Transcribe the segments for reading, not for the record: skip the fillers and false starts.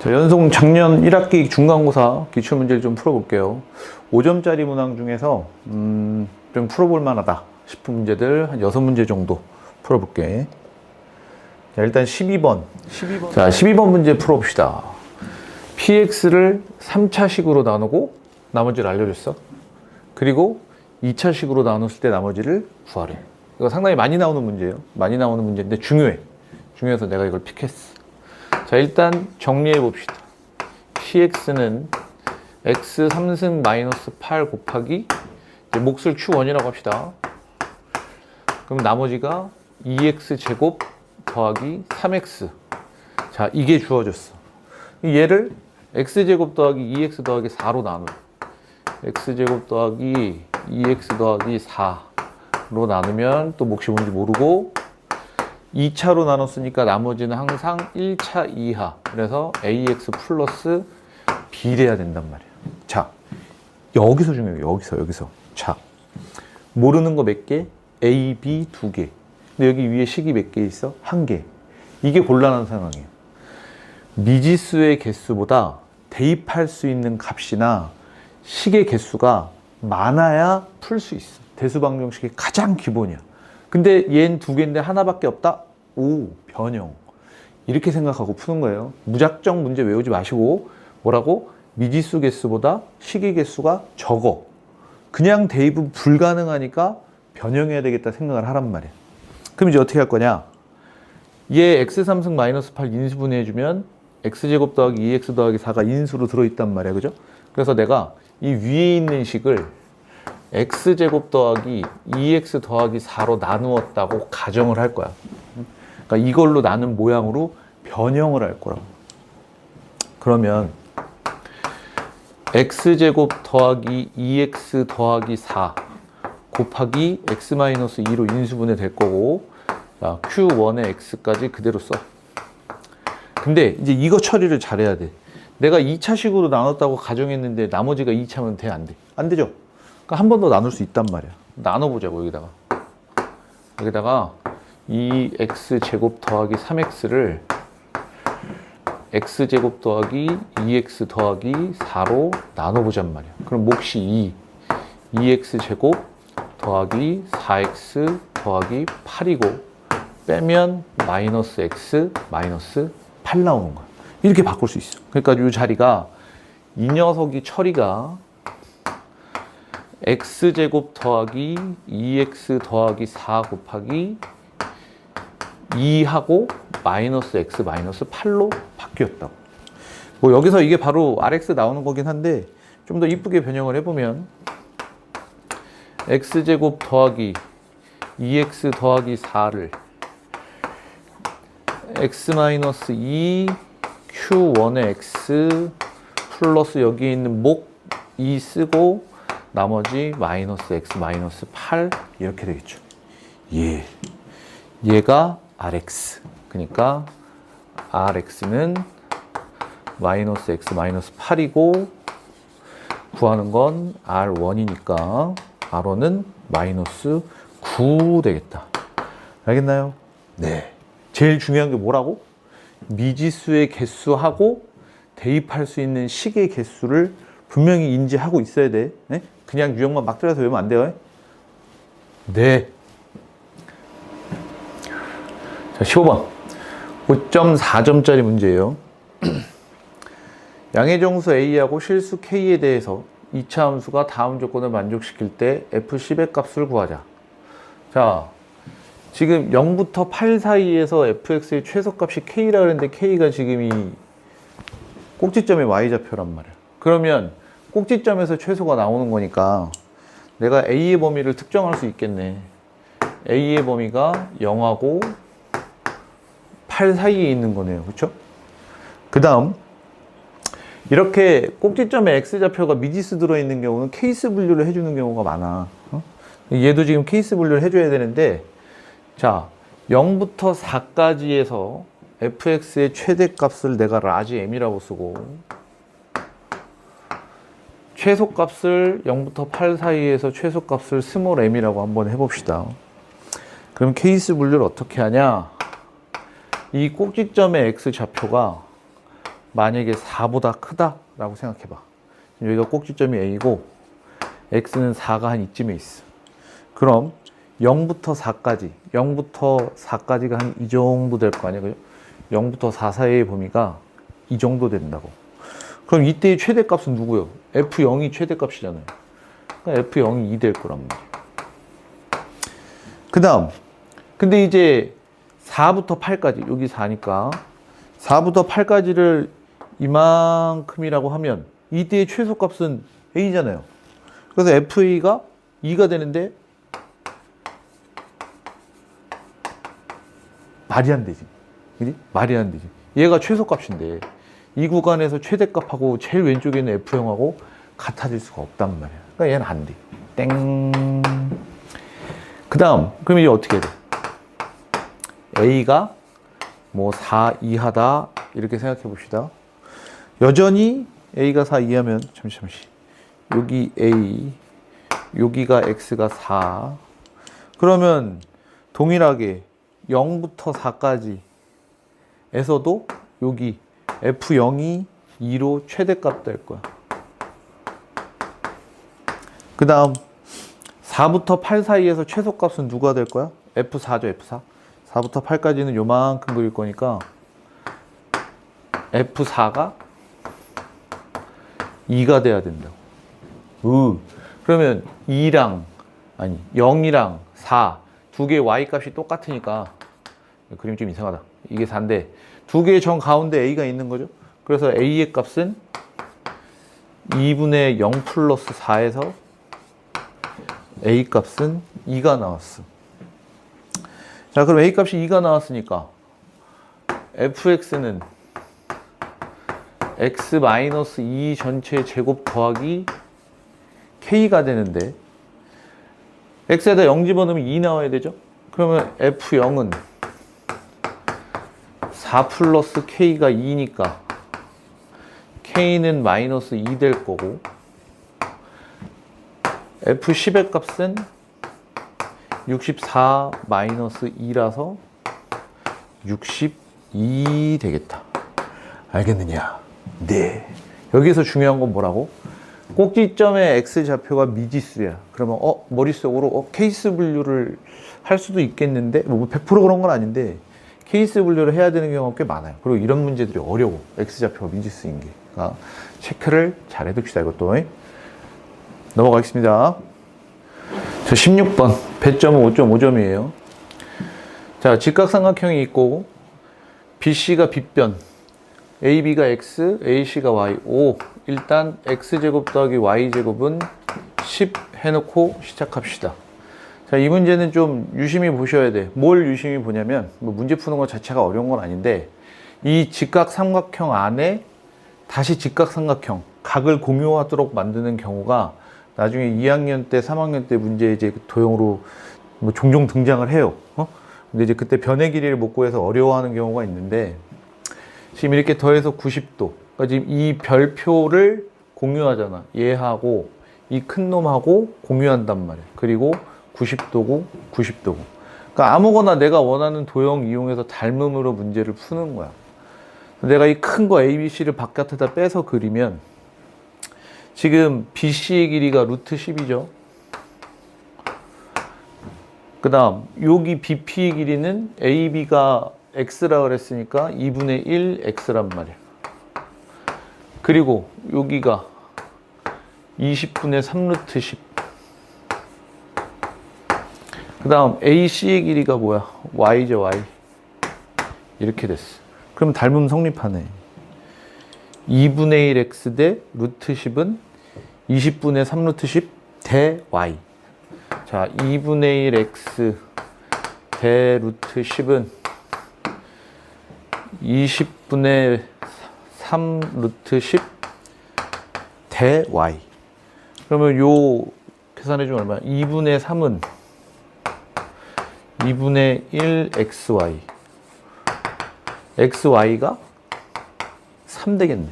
자, 연속 작년 1학기 중간고사 기출문제를 좀 풀어볼게요. 5점짜리 문항 중에서 좀 풀어볼 만하다 싶은 문제들 한 6문제 정도 풀어볼게. 자, 일단 12번. 자, 12번 문제 풀어봅시다. px를 3차식으로 나누고 나머지를 알려줬어. 그리고 2차식으로 나눴을 때 나머지를 구하래. 이거 상당히 많이 나오는 문제예요. 많이 나오는 문제인데 중요해. 중요해서 내가 이걸 픽했어. 자, 일단 정리해 봅시다. px는 x 3승 마이너스 8 곱하기 이제 몫을 q1이라고 합시다. 그럼 나머지가 2x 제곱 더하기 3x. 자, 이게 주어졌어. 얘를 x제곱 더하기 2x 더하기 4로 나누. x제곱 더하기 2x 더하기 4로 나누면 또 몫이 뭔지 모르고 2차로 나눴으니까 나머지는 항상 1차 이하. 그래서 ax 플러스 b래야 된단 말이야. 자, 여기서 중요해요. 여기서. 자, 모르는 거 몇 개? a, b 2개. 근데 여기 위에 식이 몇 개 있어? 1개. 이게 곤란한 상황이에요. 미지수의 개수보다 대입할 수 있는 값이나 식의 개수가 많아야 풀 수 있어. 대수방정식의 가장 기본이야. 근데 얘는 2개인데 하나밖에 없다? 오, 변형. 이렇게 생각하고 푸는 거예요. 무작정 문제 외우지 마시고 뭐라고? 미지수 개수보다 식의 개수가 적어. 그냥 대입은 불가능하니까 변형해야 되겠다 생각을 하란 말이야. 그럼 이제 어떻게 할 거냐? 얘 x 3승 마이너스 8 인수분해 해주면 x제곱 더하기 2x 더하기 4가 인수로 들어있단 말이야. 그죠? 그래서 내가 이 위에 있는 식을 x제곱 더하기 2x 더하기 4로 나누었다고 가정을 할 거야. 그러니까 이걸로 나눈 모양으로 변형을 할 거라고. 그러면 x제곱 더하기 2x 더하기 4 곱하기 x-2로 인수분해 될 거고, 자, q1의 x까지 그대로 써. 근데 이제 이거 처리를 잘해야 돼. 내가 2차식으로 나눴다고 가정했는데 나머지가 2차면 돼? 안 돼? 안 되죠? 그러니까 한 번 더 나눌 수 있단 말이야. 나눠보자고, 여기다가 2x 제곱 더하기 3x를 x제곱 더하기 2x 더하기 4로 나눠보잔 말이야. 그럼 몫이 2x 제곱 더하기 4x 더하기 8이고 빼면 마이너스 x 마이너스 8 나오는 거야. 이렇게 바꿀 수 있어. 그러니까 이 자리가 이 녀석이 처리가 x제곱 더하기 2x 더하기 4 곱하기 2하고 마이너스 x 마이너스 8로 바뀌었다고. 뭐 여기서 이게 바로 rx 나오는 거긴 한데 좀 더 이쁘게 변형을 해보면 x제곱 더하기 2x 더하기 4를 x 마이너스 2 q1의 x 플러스 여기 있는 목 2 쓰고 나머지 마이너스 x 마이너스 8 이렇게 되겠죠. 얘가 rx. 그러니까 rx는 마이너스 x 마이너스 8이고 구하는 건 r1이니까 r1은 마이너스 9 되겠다. 알겠나요? 네. 제일 중요한 게 뭐라고? 미지수의 개수하고 대입할 수 있는 식의 개수를 분명히 인지하고 있어야 돼. 네? 그냥 유형만 막 들어서 외우면 안 돼요. 네. 자, 15번. 5.4점짜리 문제예요. 양의 정수 A하고 실수 K에 대해서 2차 함수가 다음 조건을 만족시킬 때 F10의 값을 구하자. 자, 지금 0부터 8 사이에서 fx의 최소값이 k라 그랬는데 k가 지금 이 꼭지점의 y좌표란 말이야. 그러면 꼭지점에서 최소가 나오는 거니까 내가 a의 범위를 특정할 수 있겠네. a의 범위가 0하고 8 사이에 있는 거네요. 그렇죠? 그 다음 이렇게 꼭지점에 x좌표가 미지수 들어있는 경우는 케이스 분류를 해주는 경우가 많아. 얘도 지금 케이스 분류를 해줘야 되는데 자, 0부터 4까지에서 fx의 최대값을 내가 라지 m이라고 쓰고 최소값을 0부터 8 사이에서 최소값을 스몰 m이라고 한번 해봅시다. 그럼 케이스 분류를 어떻게 하냐? 이 꼭지점의 x좌표가 만약에 4보다 크다라고 생각해봐. 여기가 꼭지점이 A고 X는 4가 한 이쯤에 있어. 그럼 0부터 4까지, 0부터 4까지가 한 이 정도 될 거 아니야, 그죠? 0부터 4 사이의 범위가 이 정도 된다고. 그럼 이때의 최대값은 누구요? F0이 최대값이잖아요. 그러니까 F0이 2 될 거란 말이에요. 그 다음, 근데 이제 4부터 8까지, 여기 4니까 4부터 8까지를 이만큼이라고 하면 이때의 최소값은 A잖아요. 그래서 FA가 2가 되는데 말이 안 되지. 그지? 말이 안 되지. 얘가 최소값인데 이 구간에서 최대값하고 제일 왼쪽에 있는 F0하고 같아질 수가 없단 말이야. 그러니까 얘는 안 돼. 땡. 그 다음, 그럼 이제 어떻게 해야 돼? A가 뭐 4 이하다 이렇게 생각해 봅시다. 여전히 A가 4 이하면 잠시 여기 A, 여기가 X가 4. 그러면 동일하게 0부터 4까지 에서도 여기 F0이 2로 최대값 될 거야. 그 다음 4부터 8 사이에서 최소값은 누가 될 거야? F4죠, F4. 4부터 8까지는 요만큼 그릴 거니까 F4가 2가 돼야 된다고. 그러면 0이랑 4 두 개의 y 값이 똑같으니까 그림이 좀 이상하다. 이게 4인데 두 개의 정 가운데 a가 있는 거죠. 그래서 a의 값은 2분의 0 플러스 4에서 a 값은 2가 나왔어. 자, 그럼 a 값이 2가 나왔으니까 fx는 x-2 전체 제곱 더하기 k가 되는데 x에다 0 집어넣으면 2 나와야 되죠? 그러면 f0은 4 플러스 k가 2니까 k는 마이너스 2 될 거고 f10의 값은 64 마이너스 2라서 62 되겠다. 알겠느냐? 네. 여기서 중요한 건 뭐라고? 꼭지점의 x좌표가 미지수야. 그러면 머릿속으로 케이스 분류를 할 수도 있겠는데 뭐 100% 그런 건 아닌데 케이스 분류를 해야 되는 경우가 꽤 많아요. 그리고 이런 문제들이 어려워. x좌표가 미지수인 게. 그러니까 체크를 잘 해둡시다. 이것도. 넘어가겠습니다. 저 16번 배점은 5.5점이에요. 자, 직각삼각형이 있고 BC가 빗변, AB가 X, AC가 Y. 일단 X제곱 더하기 Y제곱은 10 해놓고 시작합시다. 자, 이 문제는 좀 유심히 보셔야 돼. 뭘 유심히 보냐면 뭐 문제 푸는 것 자체가 어려운 건 아닌데 이 직각삼각형 안에 다시 직각삼각형 각을 공유하도록 만드는 경우가 나중에 2학년 때, 3학년 때 문제 이제 도형으로 뭐 종종 등장을 해요. 근데 이제 그때 변의 길이를 못 구해서 어려워하는 경우가 있는데 지금 이렇게 더해서 90도. 그러니까 지금 이 별표를 공유하잖아. 얘하고 이 큰 놈하고 공유한단 말이야. 그리고 90도고 90도고. 그러니까 아무거나 내가 원하는 도형 이용해서 닮음으로 문제를 푸는 거야. 내가 이 큰 거 ABC를 바깥에다 빼서 그리면 지금 BC의 길이가 루트 10이죠. 그 다음 여기 BP의 길이는 AB가 X라 그랬으니까 2분의 1 X란 말이야. 그리고 여기가 20분의 3 루트 10. 그 다음 AC의 길이가 뭐야? Y죠, Y. 이렇게 됐어. 그럼 닮음 성립하네. 2분의 1 X 대 루트 10은 20분의 3 루트 10 대 Y. 자, 2분의 1 X 대 루트 10은 20분의 3 루트 10 대 Y. 그러면 요 계산해주면 얼마야? 2분의 3은 2분의 1 XY. XY가 3 되겠네.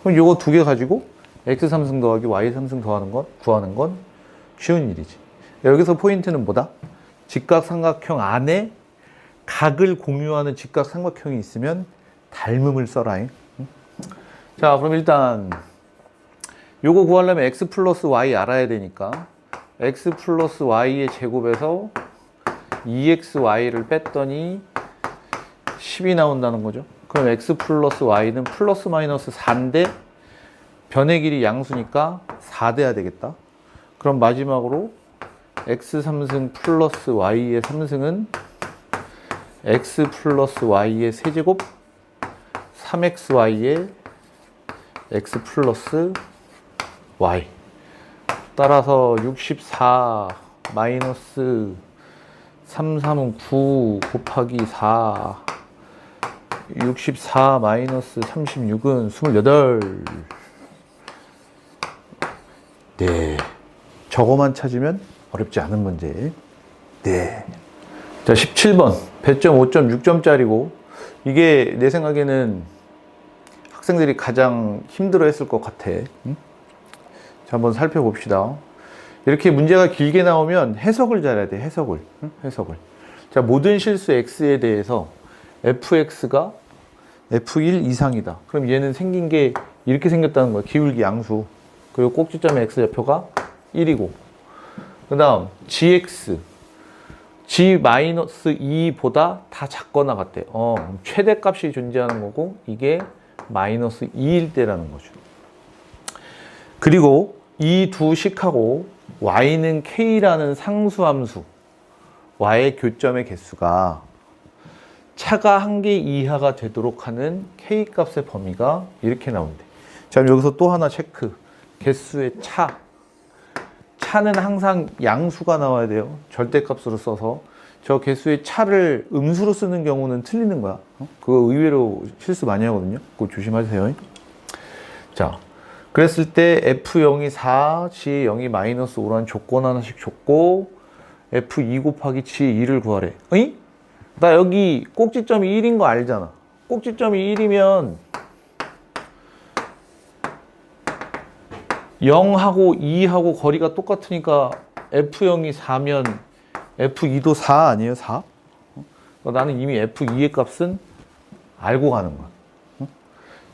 그럼 요거 두 개 가지고 X 3승 더하기 Y 3승 더하는 것, 구하는 건 쉬운 일이지. 여기서 포인트는 뭐다? 직각삼각형 안에 각을 공유하는 직각삼각형이 있으면 닮음을 써라. 자, 그럼 일단 요거 구하려면 x 플러스 y 알아야 되니까 x 플러스 y의 제곱에서 2xy를 뺐더니 10이 나온다는 거죠. 그럼 x 플러스 y는 플러스 마이너스 4인데 변의 길이 양수니까 4 돼야 되겠다. 그럼 마지막으로 x 3승 플러스 y의 3승은 x 플러스 y의 세제곱 3xy의 x 플러스 y. 따라서 64 마이너스 33은 9 곱하기 4 64 마이너스 36은 28. 네, 저거만 찾으면 어렵지 않은 문제. 네. 자, 17번 배점 5.6점짜리고 이게 내 생각에는 학생들이 가장 힘들어 했을 것 같아. 응? 자, 한번 살펴봅시다. 이렇게 문제가 길게 나오면 해석을 잘해야 돼. 해석을. 응? 해석을. 자, 모든 실수 x에 대해서 fx가 f1 이상이다. 그럼 얘는 생긴 게 이렇게 생겼다는 거야. 기울기 양수. 그리고 꼭지점의 x좌표가 1이고 그 다음 gx g-2보다 다 작거나 같대. 최대값이 존재하는 거고 이게 마이너스 2일 때라는 거죠. 그리고 이 두 식하고 y는 k라는 상수함수 y의 교점의 개수가 차가 1개 이하가 되도록 하는 k값의 범위가 이렇게 나온대. 자, 그럼 여기서 또 하나 체크. 개수의 차. 차는 항상 양수가 나와야 돼요. 절대값으로 써서. 저 개수의 차를 음수로 쓰는 경우는 틀리는 거야. 그거 의외로 실수 많이 하거든요. 그거 조심하세요. 자, 그랬을 때 F0이 4, G0이 마이너스 5라는 조건 하나씩 줬고 F2 곱하기 G2를 구하래. 어이? 나 여기 꼭지점이 1인 거 알잖아. 꼭지점이 1이면 0하고 2하고 거리가 똑같으니까 F0이 4면 F2도 4 아니에요? 4? 나는 이미 F2의 값은 알고 가는 거야.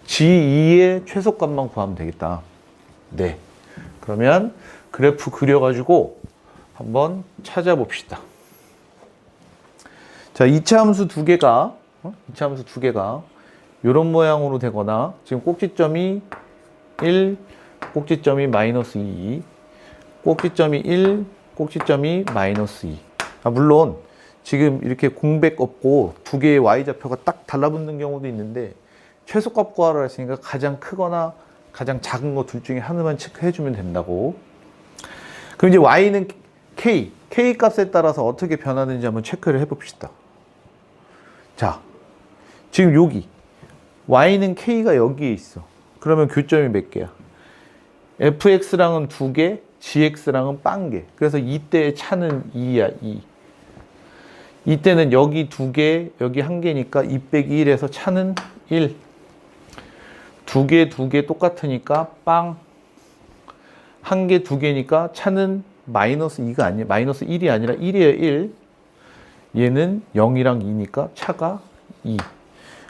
G2의 최소값만 구하면 되겠다. 네. 그러면 그래프 그려가지고 한번 찾아봅시다. 자, 2차 함수 두 개가 이런 모양으로 되거나 지금 꼭지점이 1, 꼭지점이 마이너스 2, 꼭지점이 1, 꼭지점이 마이너스 2. 물론 지금 이렇게 공백 없고 두 개의 y좌표가 딱 달라붙는 경우도 있는데 최소값 구하라 했으니까 가장 크거나 가장 작은 거 둘 중에 하나만 체크해주면 된다고. 그럼 이제 y는 k 값에 따라서 어떻게 변하는지 한번 체크를 해봅시다. 자, 지금 여기 y는 k가 여기에 있어. 그러면 교점이 몇 개야? fx랑은 2개, gx랑은 1개. 그래서 이때의 차는 2야, 2. 이때는 여기 2개, 여기 1개니까 2 빼기 1에서 차는 1. 2개 똑같으니까 빵. 1개, 2개니까 차는 마이너스 2가 아니야. 마이너스 1이 아니라 1이에요, 1. 얘는 0이랑 2니까 차가 2.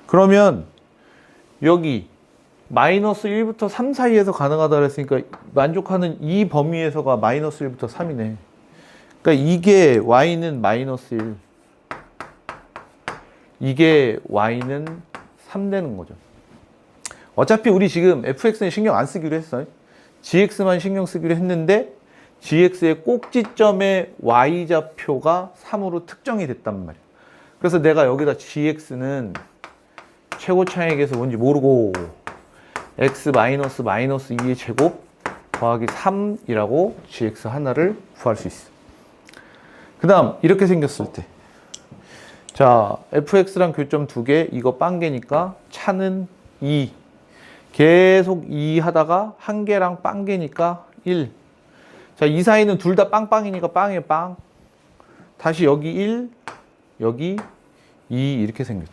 그러면 여기 마이너스 1부터 3 사이에서 가능하다 그랬으니까 만족하는 이 범위에서가 마이너스 1부터 3이네. 그러니까 이게 y는 마이너스 1. 이게 y는 3 되는 거죠. 어차피 우리 지금 fx는 신경 안 쓰기로 했어요. gx만 신경 쓰기로 했는데 gx의 꼭지점의 y좌표가 3으로 특정이 됐단 말이야. 그래서 내가 여기다 gx는 최고차액에서 뭔지 모르고 x 마이너스 2의 제곱 더하기 3이라고 gx 하나를 구할 수 있어. 그 다음 이렇게 생겼을 때 자, fx랑 교점 2개, 이거 빵개니까 차는 2. 계속 2 하다가 1개랑 빵개니까 1. 자, 이 사이는 둘 다 빵빵이니까 빵이에요, 빵. 다시 여기 1, 여기 2 이렇게 생겼다.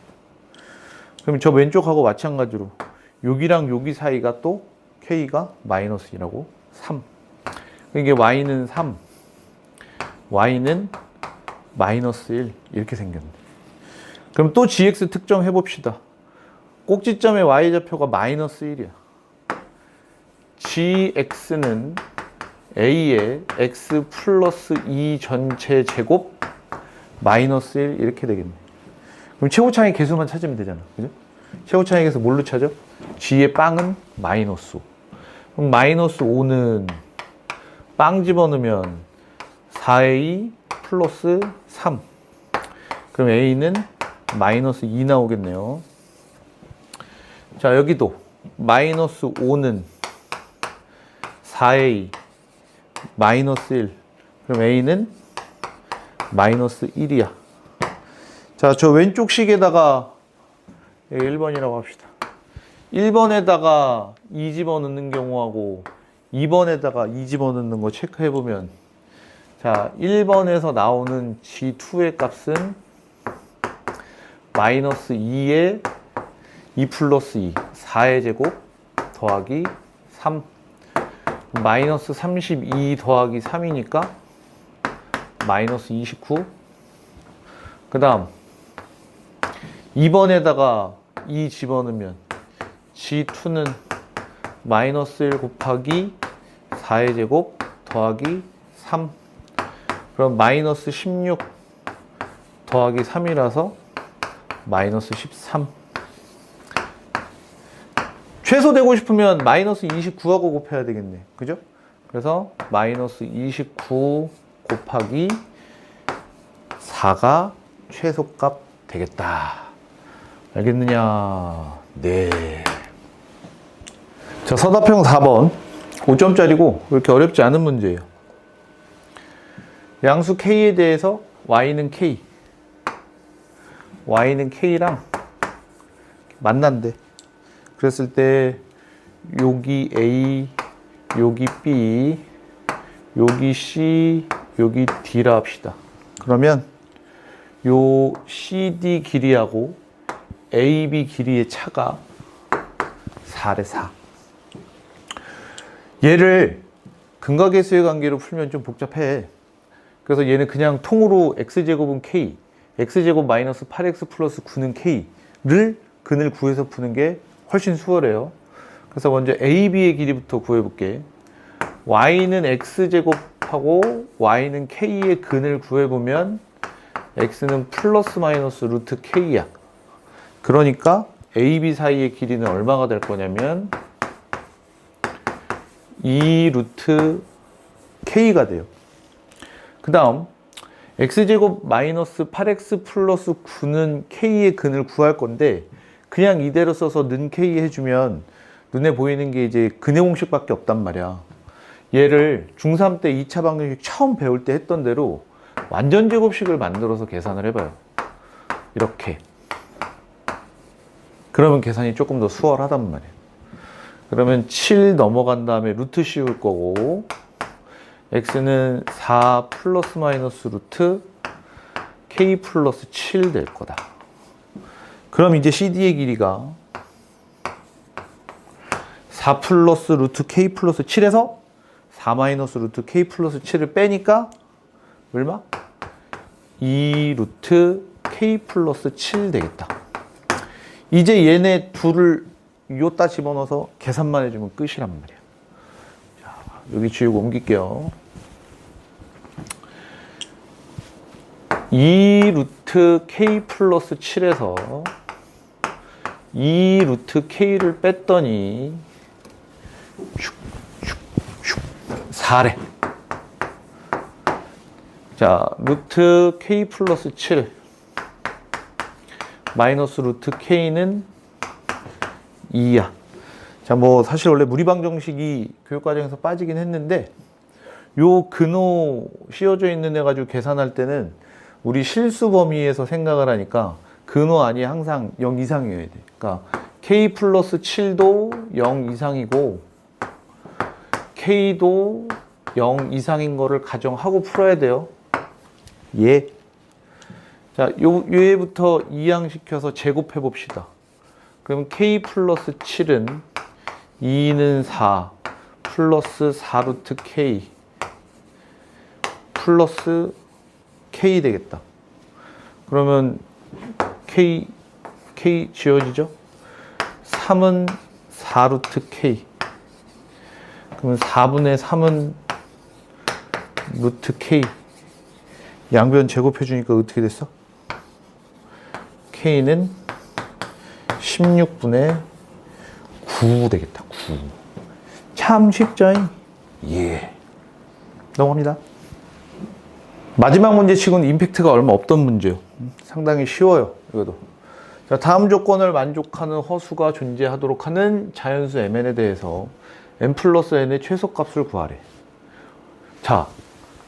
그럼 저 왼쪽하고 마찬가지로 여기랑 여기 사이가 또 k가 마이너스 2라고 3. 이게 y는 3, y는 마이너스 1 이렇게 생겼네. 그럼 또 gx 특정해 봅시다. 꼭지점의 y좌표가 마이너스 1이야. gx는 a의 x 플러스 2 전체 제곱 마이너스 1 이렇게 되겠네. 그럼 최고차항의 개수만 찾으면 되잖아. 그죠? 최고차항의 개수 뭘로 찾아? g의 빵은 마이너스 5. 그럼 마이너스 5는 빵 집어넣으면 4a 플러스 3. 그럼 a는 마이너스 2 나오겠네요. 자, 여기도 마이너스 5는 4a 마이너스 1. 그럼 a는 마이너스 1이야. 자, 저 왼쪽 식에다가 1번이라고 합시다. 1번에다가 2 집어넣는 경우하고 2번에다가 2 집어넣는 거 체크해보면, 자, 1번에서 나오는 G2의 값은 마이너스 2에 2 플러스 2, 4의 제곱 더하기 3. 마이너스 32 더하기 3이니까 마이너스 29. 그 다음 2번에다가 2 집어넣으면 G2는 마이너스 1 곱하기 4의 제곱 더하기 3. 그럼 마이너스 16 더하기 3이라서 마이너스 13. 최소 되고 싶으면 마이너스 29하고 곱해야 되겠네. 그죠? 그래서 마이너스 29 곱하기 4가 최소값 되겠다. 알겠느냐? 네. 자, 서답형 4번 5점짜리고 그렇게 어렵지 않은 문제예요. 양수 K에 대해서 Y는 K, Y는 K랑 만난대. 그랬을 때 여기 A, 여기 B, 여기 C, 여기 D라 합시다. 그러면 요 CD 길이하고 AB 길이의 차가 4래 4. 얘를 근각계수의 관계로 풀면 좀 복잡해. 그래서 얘는 그냥 통으로 x제곱은 k, x제곱 마이너스 8x 플러스 9는 k를 근을 구해서 푸는 게 훨씬 수월해요. 그래서 먼저 AB의 길이부터 구해볼게. y는 x제곱하고 y는 k의 근을 구해보면 x는 플러스 마이너스 루트 k야. 그러니까 AB 사이의 길이는 얼마가 될 거냐면 2 루트 k가 돼요. 그 다음 x제곱 마이너스 8x 플러스 9는 k의 근을 구할 건데, 그냥 이대로 써서 는 k 해주면 눈에 보이는 게 이제 근의 공식밖에 없단 말이야. 얘를 중3 때 2차 방정식 처음 배울 때 했던 대로 완전 제곱식을 만들어서 계산을 해봐요. 이렇게. 그러면 계산이 조금 더 수월하단 말이에요. 그러면 7 넘어간 다음에 루트 씌울 거고, x는 4 플러스 마이너스 루트 k 플러스 7 될 거다. 그럼 이제 CD의 길이가 4 플러스 루트 k 플러스 7에서 4 마이너스 루트 k 플러스 7을 빼니까 얼마? 2 루트 k 플러스 7 되겠다. 이제 얘네 둘을 요따 집어넣어서 계산만 해주면 끝이란 말이야. 자, 여기 지우고 옮길게요. 2 루트 k 플러스 7에서 2 루트 k를 뺐더니 4래. 자, 루트 k 플러스 7 마이너스 루트 k는 2야. 자, 뭐 사실 원래 무리방정식이 교육과정에서 빠지긴 했는데, 요 근호 씌워져 있는 애 가지고 계산할 때는 우리 실수 범위에서 생각을 하니까 근호 안이 항상 0 이상이어야 돼. 그러니까 k 플러스 7도 0 이상이고 k도 0 이상인 거를 가정하고 풀어야 돼요. 예. 자, 얘부터 이항시켜서 제곱해 봅시다. 그럼 k 플러스 7은 2는 4 플러스 4 루트 k 플러스 k 되겠다. 그러면 k 지워지죠? 3은 4 루트 k. 그러면 4분의 3은 루트 K. 양변 제곱해주니까 어떻게 됐어? K는 16분의 9 되겠다. 9. 참 쉽죠? 예. 넘어갑니다. 마지막 문제치고는 임팩트가 얼마 없던 문제요. 상당히 쉬워요. 이것도. 자, 다음 조건을 만족하는 허수가 존재하도록 하는 자연수 mn에 대해서 n 플러스 n의 최소값을 구하래. 자,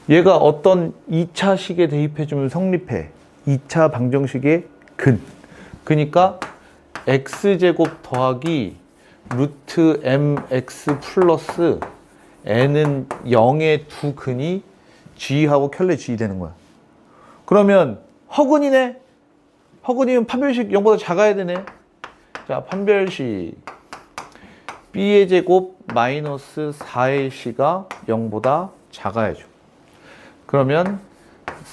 얘가 어떤 2차식에 대입해주면 성립해. 2차 방정식의 근. 그러니까 x제곱 더하기 루트 mx 플러스 n은 0의 두 근이 g하고 켤레 g 되는 거야. 그러면 허근이네. 허근이면 판별식 0보다 작아야 되네. 자, 판별식 b의 제곱 마이너스 4의 c가 0보다 작아야죠. 그러면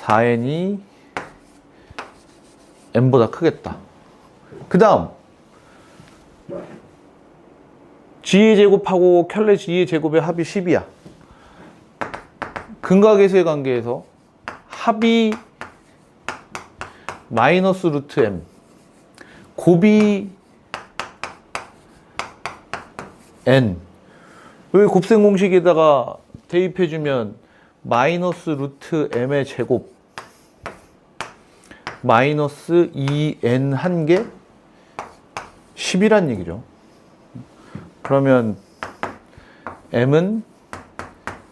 4n이 n보다 크겠다. 그 다음 g의 제곱하고 켤레 g의 제곱의 합이 10이야. 근각에서의 관계에서 합이 마이너스 루트 m, 곱이 n. 여기 곱셈 공식에다가 대입해주면 마이너스 루트 m의 제곱 마이너스 2n 한 개 10이란 얘기죠. 그러면 m은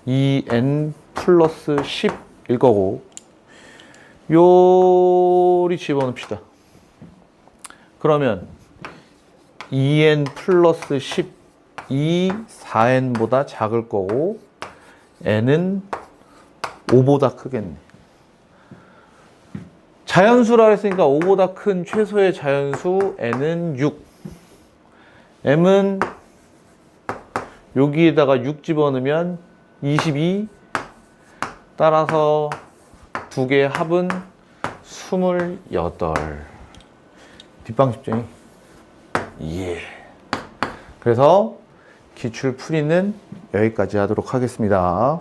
2n 플러스 10일 거고, 요리 집어넣읍시다. 그러면 2n 플러스 10이 4n보다 작을 거고 n은 5보다 크겠네. 자연수라 했으니까 5보다 큰 최소의 자연수 n은 6. m은 여기에다가 6 집어넣으면 22. 따라서 두 개의 합은 28. 뒷방 집중이. 예. 그래서 기출 풀이는 여기까지 하도록 하겠습니다.